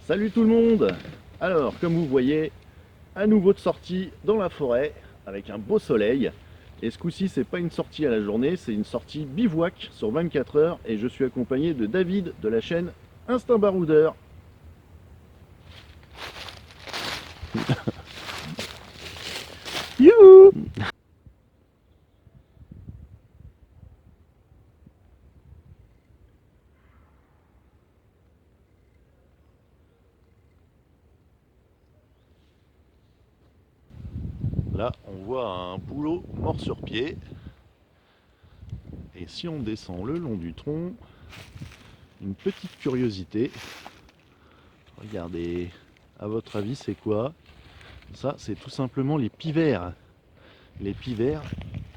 Salut tout le monde! Alors, comme vous voyez, à nouveau de sortie dans la forêt avec un beau soleil. Et ce coup-ci, c'est pas une sortie à la journée, c'est une sortie bivouac sur 24 heures. Et je suis accompagné de David de la chaîne Instinct Baroudeur. Youhou! Là, on voit un bouleau mort sur pied. Et si on descend le long du tronc, une petite curiosité. Regardez, à votre avis, c'est quoi? Ça, c'est tout simplement les pivers. Les pivers,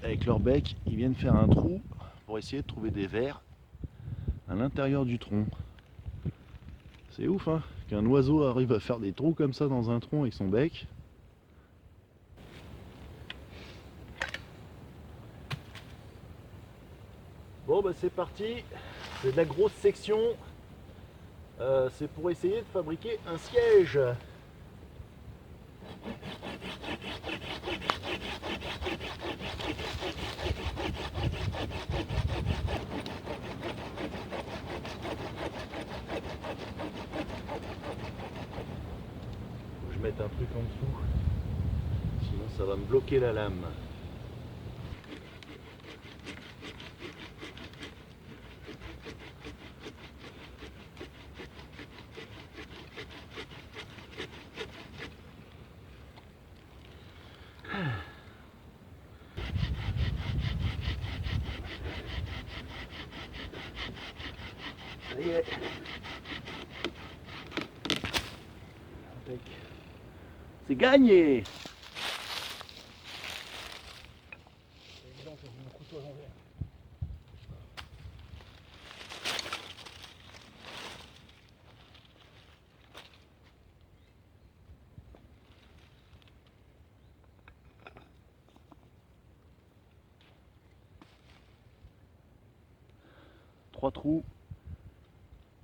avec leur bec, ils viennent faire un trou pour essayer de trouver des vers à l'intérieur du tronc. C'est ouf, hein, qu'un oiseau arrive à faire des trous comme ça dans un tronc avec son bec. Bon bah c'est parti, c'est de la grosse section. C'est pour essayer de fabriquer un siège. Faut que je mette un truc en dessous, sinon ça va me bloquer la lame. Ça y est. C'est gagné. C'est évident que j'ai mon couteau à l'envers. Trois trous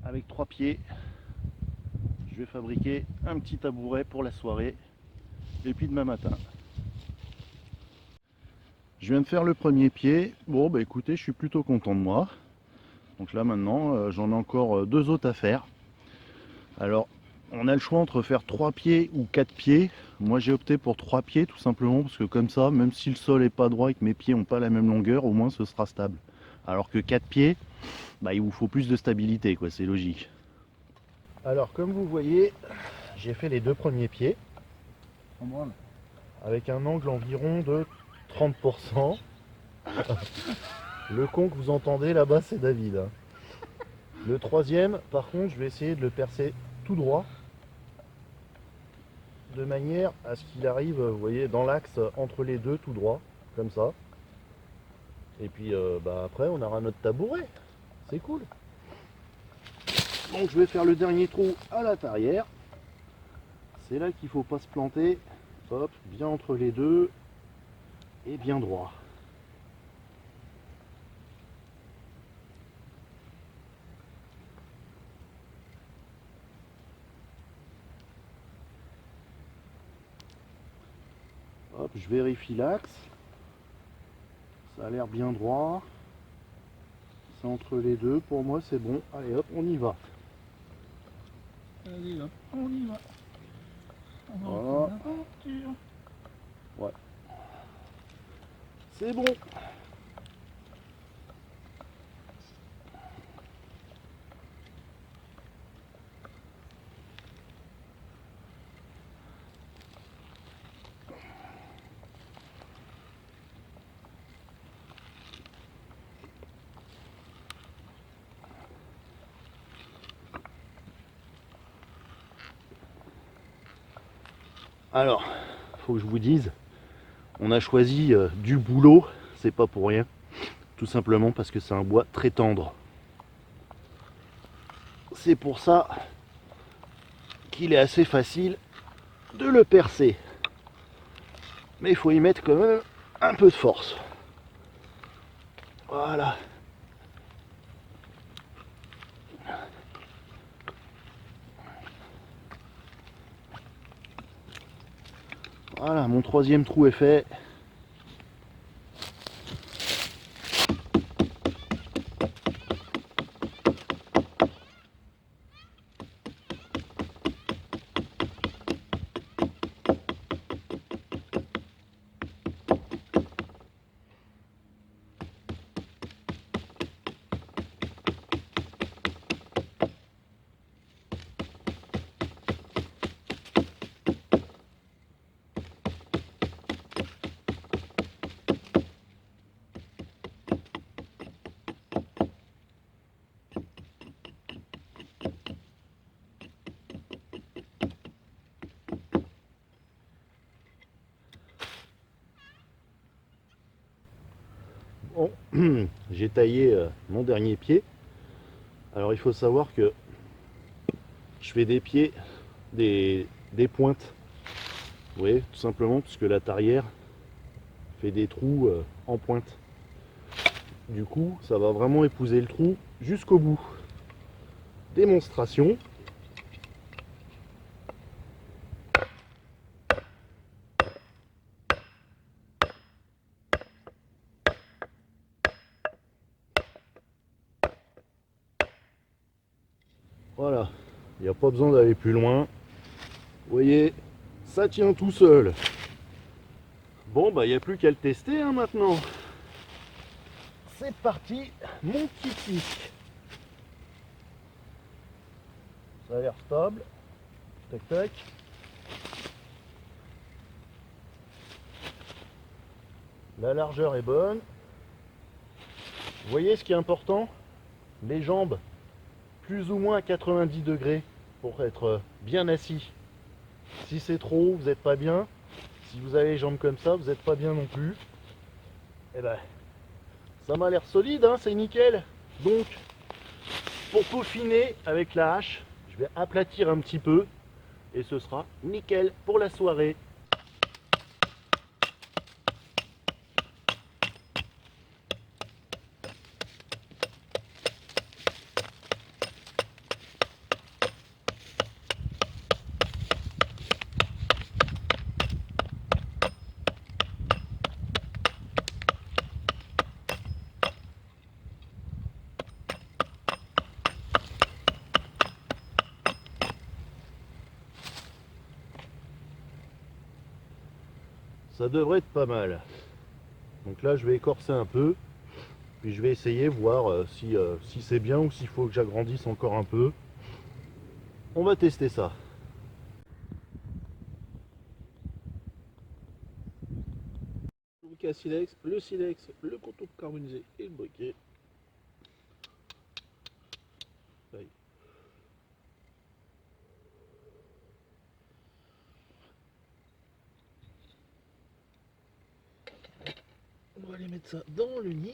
avec 3 pieds. Je vais fabriquer un petit tabouret pour la soirée et puis demain matin. Je viens de faire le premier pied. Bon bah écoutez, je suis plutôt content de moi. Donc là maintenant j'en ai encore 2 autres à faire. Alors on a le choix entre faire 3 pieds ou 4 pieds. Moi j'ai opté pour 3 pieds tout simplement parce que comme ça, même si le sol est pas droit et que mes pieds n'ont pas la même longueur, au moins ce sera stable. Alors que 4 pieds, bah, il vous faut plus de stabilité, quoi, c'est logique. Alors comme vous voyez, j'ai fait les 2 premiers pieds avec un angle environ de 30%. Le con que vous entendez là-bas, c'est David. Le troisième, par contre, je vais essayer de le percer tout droit, de manière à ce qu'il arrive, vous voyez, dans l'axe entre les deux, tout droit, comme ça. Et puis bah, après, on aura notre tabouret. C'est cool. Donc je vais faire le dernier trou à l'intérieur. C'est là qu'il ne faut pas se planter. Hop, bien entre les deux et bien droit. Hop, je vérifie l'axe. Ça a l'air bien droit. C'est entre les deux. Pour moi, c'est bon. Allez, hop, on y va. Allez, hop, on y va. On va Voilà. reprendre l'aventure. Ouais. C'est bon. Alors, faut que je vous dise, on a choisi du bouleau, c'est pas pour rien, tout simplement parce que c'est un bois très tendre. C'est pour ça qu'il est assez facile de le percer. Mais il faut y mettre quand même un peu de force. Voilà. Voilà, mon troisième trou est fait. Bon, j'ai taillé mon dernier pied. Alors il faut savoir que je fais des pieds, des pointes. Vous voyez, tout simplement parce que la tarière fait des trous en pointe. Du coup, ça va vraiment épouser le trou jusqu'au bout. Démonstration. Voilà, il n'y a pas besoin d'aller plus loin. Vous voyez, ça tient tout seul. Bon, bah il n'y a plus qu'à le tester hein, maintenant. C'est parti, mon petit pic. Ça a l'air stable. Tac tac. La largeur est bonne. Vous voyez ce qui est important? Les jambes plus ou moins à 90 degrés pour être bien assis. Si c'est trop haut, vous n'êtes pas bien. Si vous avez les jambes comme ça, vous n'êtes pas bien non plus. Et ben, ça m'a l'air solide, hein, c'est nickel. Donc, pour peaufiner avec la hache, je vais aplatir un petit peu et ce sera nickel pour la soirée. Ça devrait être pas mal. Donc là, je vais écorcer un peu. Puis je vais essayer, voir si c'est bien ou s'il faut que j'agrandisse encore un peu. On va tester ça. Le silex, le contour carbonisé et le briquet. Allez. On va aller mettre ça dans le nid.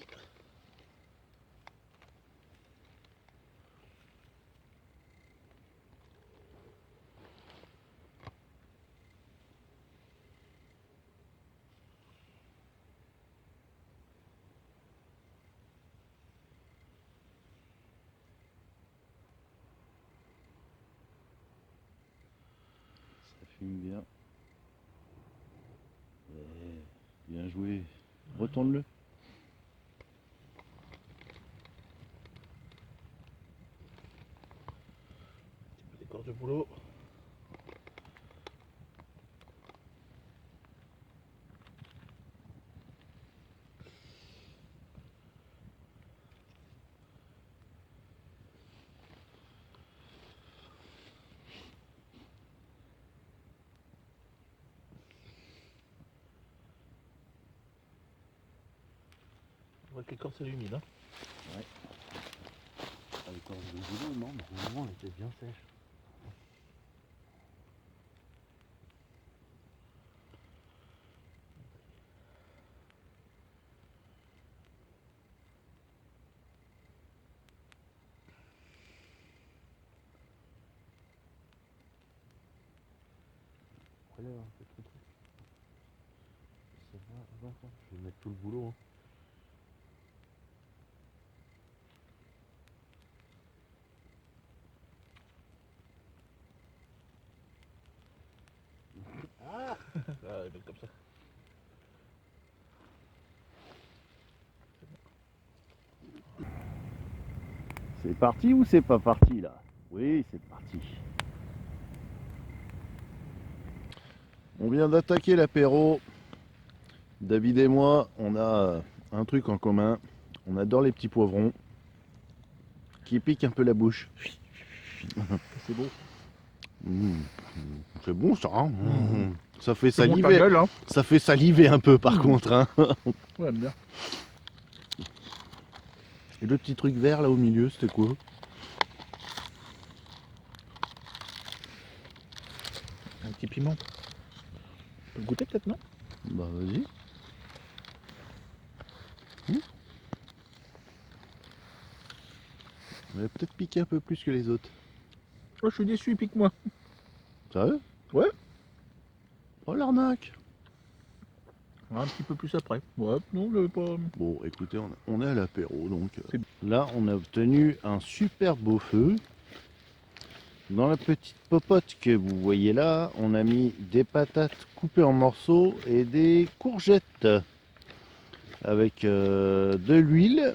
Ça fume bien. Ouais, bien joué. Retourne-le. Décor de boulot. On voit que l'écorce est humide. Hein. Ouais. L'écorce de boulot, non, normalement elle était bien sèche. Relève un peu ton truc. Ça va. Je vais mettre tout le boulot. Hein. Ah! Ah, mettre comme ça. C'est parti ou c'est pas parti là? Oui, c'est parti. On vient d'attaquer l'apéro. David et moi, on a un truc en commun. On adore les petits poivrons qui piquent un peu la bouche. C'est beau. Mmh. C'est bon ça, hein. Mmh. Ça fait C'est bon ta saliver. gueule, hein. Ça fait saliver un peu par Mmh. contre, hein. Ouais, j'aime bien. Et le petit truc vert là au milieu, c'était quoi? Un petit piment. Tu peux le goûter peut-être, non? Bah vas-y. On va peut-être piquer un peu plus que les autres. Oh, je suis déçu, pique-moi. Sérieux? Ouais. Oh l'arnaque. Un petit peu plus après. Ouais, non, j'avais pas. Bon écoutez, on est à l'apéro donc. C'est- Là on a obtenu un super beau feu. Dans la petite popote que vous voyez là, on a mis des patates coupées en morceaux et des courgettes avec de l'huile.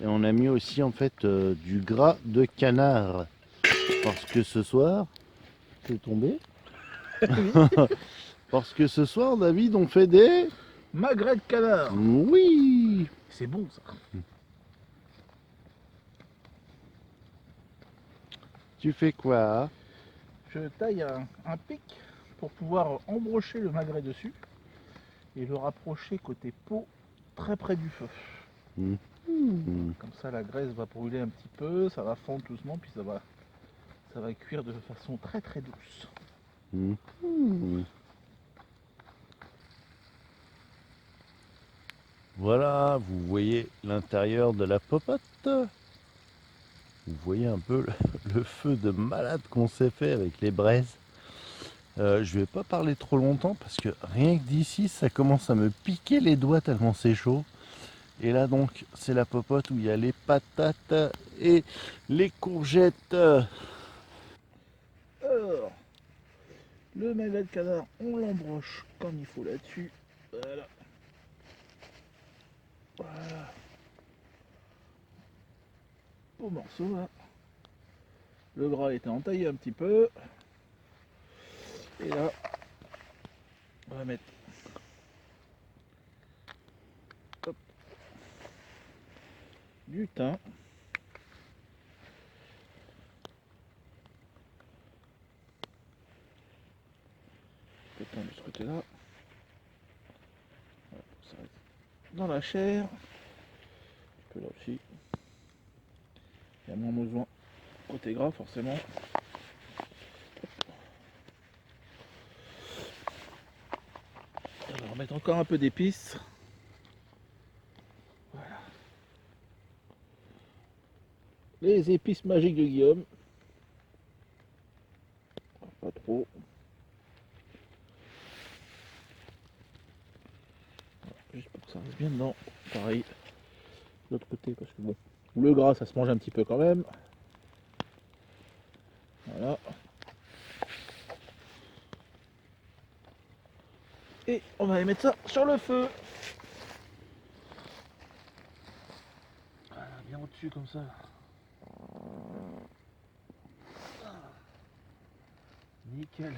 Et on a mis aussi en fait du gras de canard. Parce que ce soir, c'est tombé. Parce que ce soir, David, on fait des... Magret de canard. Oui. C'est bon ça. Tu fais quoi? Je taille un pic pour pouvoir embrocher le magret dessus et le rapprocher côté peau très près du feu. Mmh. Comme ça la graisse va brûler un petit peu, ça va fondre doucement puis ça va cuire de façon très très douce. Mmh. Voilà, vous voyez l'intérieur de la popote. Vous voyez un peu le feu de malade qu'on s'est fait avec les braises. Je vais pas parler trop longtemps parce que rien que d'ici ça commence à me piquer les doigts tellement c'est chaud. Et là donc c'est la popote où il y a les patates et les courgettes. Alors, le magret de canard, on l'embroche comme il faut là-dessus. Voilà. Voilà. Beau morceau là. Le gras était entaillé un petit peu. Et là, on va mettre hop, du thym. Le thym de ce côté-là. Voilà, ça reste dans la chair. Un peu là aussi. Il y a moins besoin côté gras forcément. On va remettre encore un peu d'épices. Voilà. Les épices magiques de Guillaume. Pas trop. Juste pour que ça reste bien dedans. Pareil. De l'autre côté parce que bon. Le gras ça se mange un petit peu quand même. Voilà. Et on va aller mettre ça sur le feu. Voilà, bien au-dessus comme ça. Nickel.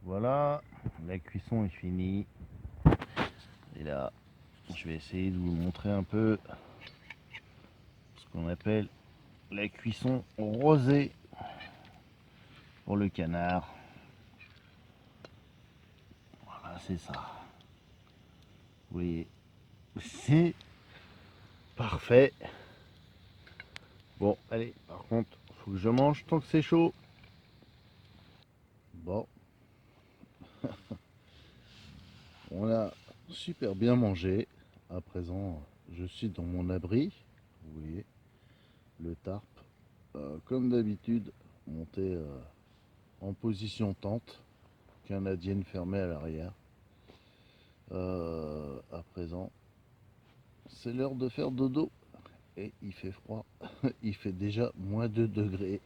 Voilà, la cuisson est finie. Et là, je vais essayer de vous montrer un peu ce qu'on appelle la cuisson rosée pour le canard. Voilà, c'est ça. Vous voyez, c'est parfait. Bon, allez, par contre, faut que je mange tant que c'est chaud. Bon, on a super bien mangé. À présent, je suis dans mon abri. Vous voyez, le tarp, comme d'habitude, monté en position tente, canadienne fermée à l'arrière. À présent, c'est l'heure de faire dodo et il fait froid, il fait déjà moins 2 degrés.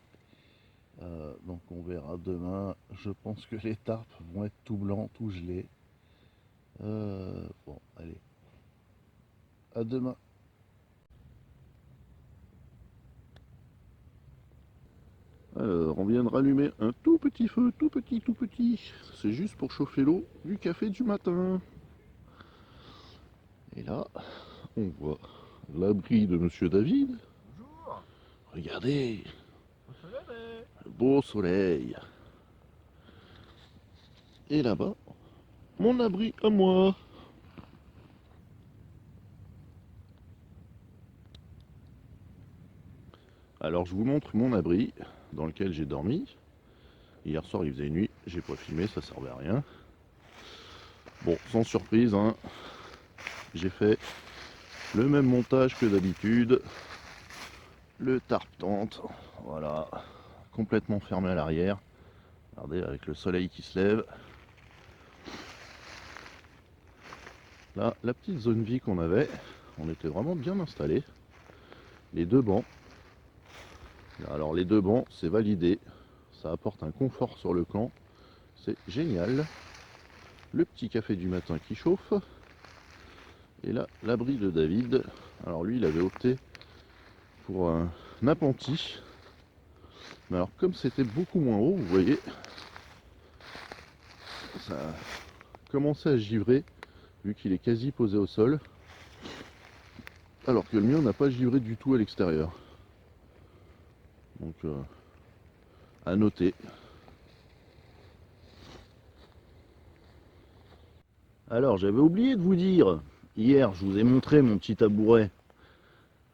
Donc on verra demain. Je pense que les tarpes vont être tout blancs, tout gelés. Bon, allez, à demain. Alors, on vient de rallumer un tout petit feu, tout petit, tout petit. C'est juste pour chauffer l'eau du café du matin. Et là, on voit l'abri de Monsieur David. Bonjour. Regardez, Au soleil. le beau soleil. Et là-bas, mon abri à moi. Alors, je vous montre mon abri dans lequel j'ai dormi. Hier soir, il faisait nuit, j'ai pas filmé, ça servait à rien. Bon, sans surprise, hein, j'ai fait le même montage que d'habitude. Le tarp tente, voilà, complètement fermé à l'arrière. Regardez, avec le soleil qui se lève. Là, la petite zone vie qu'on avait, on était vraiment bien installé. Les deux bancs. Alors les deux bancs, c'est validé. Ça apporte un confort sur le camp. C'est génial. Le petit café du matin qui chauffe. Et là, l'abri de David. Alors lui, il avait opté pour un appentis. Mais alors comme c'était beaucoup moins haut, vous voyez, ça a commencé à givrer, vu qu'il est quasi posé au sol. Alors que le mien n'a pas givré du tout à l'extérieur. Donc à noter. Alors j'avais oublié de vous dire, hier je vous ai montré mon petit tabouret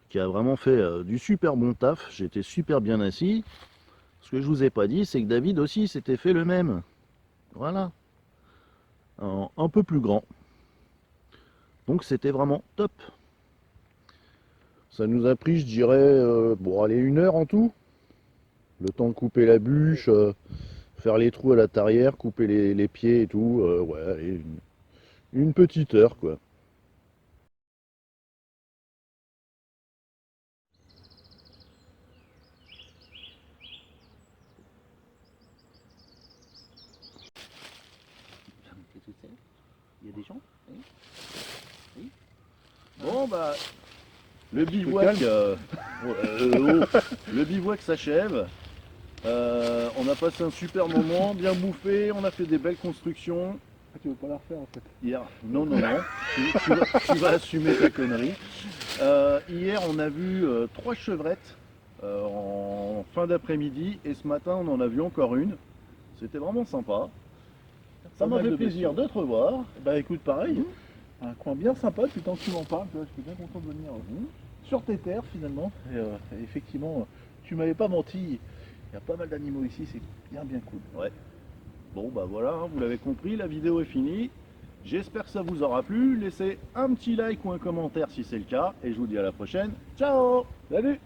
qui a vraiment fait du super bon taf, j'étais super bien assis. Ce que je vous ai pas dit, c'est que David aussi s'était fait le même. Voilà. Un peu plus grand. Donc c'était vraiment top. Ça nous a pris, je dirais, bon allez, 1 heure en tout. Le temps de couper la bûche, faire les trous à la tarière, couper les pieds et tout. Ouais, allez, une petite heure quoi. Il y a des gens? Oui. Oui. Bon bah le bivouac, le bivouac s'achève. On a passé un super moment, bien bouffé, on a fait des belles constructions. Ah, tu veux pas la refaire en fait? Hier, non, tu vas assumer ta connerie. Hier, on a vu 3 chevrettes en fin d'après-midi et ce matin, on en a vu encore une. C'était vraiment sympa. Ça m'a fait plaisir de te revoir. Bah écoute, pareil. Un coin bien sympa, depuis tant que tu m'en parles, tu vois, je suis bien content de venir sur tes terres finalement. Et effectivement, tu m'avais pas menti, il y a pas mal d'animaux ici, c'est bien cool. Ouais. Bon bah voilà, hein, vous l'avez compris, la vidéo est finie. J'espère que ça vous aura plu. Laissez un petit like ou un commentaire si c'est le cas. Et je vous dis à la prochaine. Ciao! Salut!